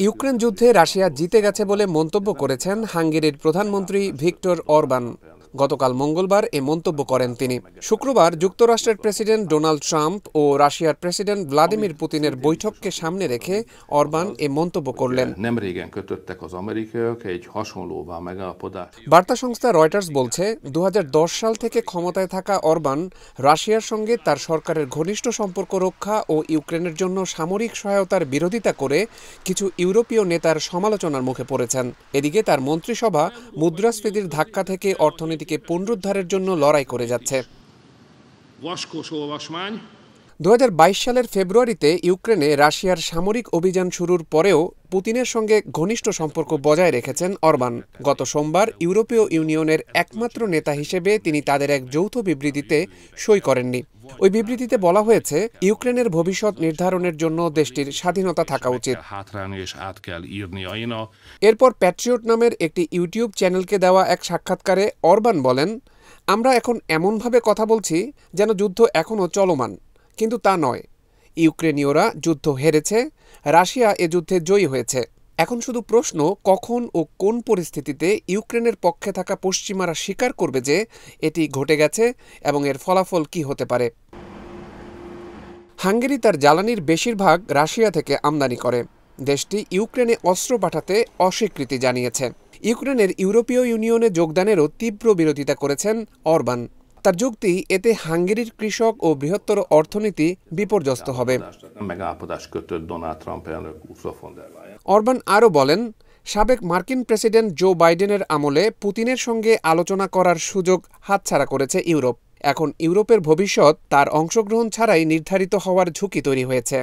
Ukraine যুদ্ধে Russia জিতে গেছে বলে মন্তব্য করেছেন হাঙ্গেরির প্রধানমন্ত্রী ভিক্টর অরবান। গতকাল মঙ্গলবার এ মন্তব্য করেন তিনি। শুক্রবার যুক্তরাষ্ট্রের প্রেসিডেন্ট ডোনাল্ড ট্রাম্প ও রাশিয়ার প্রেসিডেন্ট ভ্লাদিমির পুতিনের বৈঠককে সামনে রেখে অরবান এ মন্তব্য করলেন। বার্তা সংস্থা রয়টার্স বলছে, ২০১০ সাল থেকে ক্ষমতায় থাকা অরবান রাশিয়ার সঙ্গে তার সরকারের ঘনিষ্ঠ সম্পর্ক রক্ষা ও ইউক্রেনের জন্য সামরিক সহায়তার বিরোধিতা করে কিছু ইউরোপীয় নেতার সমালোচনার মুখে পড়েছেন। এদিকে তার মন্ত্রিসভা মুদ্রাস্ফীতির ধাক্কা থেকে অর্থনীতিকে পুনরুদ্ধারের জন্য লড়াই করে যাচ্ছে। ২০২২ সালের ফেব্রুয়ারিতে ইউক্রেনে রাশিয়ার সামরিক অভিযান শুরুর পরেও পুতিনের সঙ্গে ঘনিষ্ঠ সম্পর্ক বজায় রেখেছেন অরবান। গত সোমবার ইউরোপীয় ইউনিয়নের একমাত্র নেতা হিসেবে তিনি তাদের এক যৌথ বিবৃতিতে সই করেননি। ওই বিবৃতিতে বলা হয়েছে, ইউক্রেনের ভবিষ্যৎ নির্ধারণের জন্য দেশটির স্বাধীনতা থাকা উচিত। এরপর প্যাট্রিয়ট নামের একটি ইউটিউব চ্যানেলকে দেওয়া এক সাক্ষাৎকারে অরবান বলেন, আমরা এখন এমনভাবে কথা বলছি যেন যুদ্ধ এখনও চলমান, কিন্তু তা নয়। ইউক্রেনীয়রা যুদ্ধ হেরেছে, রাশিয়া এ যুদ্ধে জয়ী হয়েছে। এখন শুধু প্রশ্ন, কখন ও কোন পরিস্থিতিতে ইউক্রেনের পক্ষে থাকা পশ্চিমারা স্বীকার করবে যে এটি ঘটে গেছে এবং এর ফলাফল কি হতে পারে। হাঙ্গেরি তার জ্বালানির বেশিরভাগ রাশিয়া থেকে আমদানি করে। দেশটি ইউক্রেনে অস্ত্র পাঠাতে অস্বীকৃতি জানিয়েছে। ইউক্রেনের ইউরোপীয় ইউনিয়নে যোগদানেরও তীব্র বিরোধিতা করেছেন অরবান। তার যুক্তি, এতে হাঙ্গেরির কৃষক ও বৃহত্তর অর্থনীতি বিপর্যস্ত হবে। অরবান আরও বলেন, সাবেক মার্কিন প্রেসিডেন্ট জো বাইডেনের আমলে পুতিনের সঙ্গে আলোচনা করার সুযোগ হাতছাড়া করেছে ইউরোপ। এখন ইউরোপের ভবিষ্যৎ তার অংশগ্রহণ ছাড়াই নির্ধারিত হওয়ার ঝুঁকি তৈরি হয়েছে।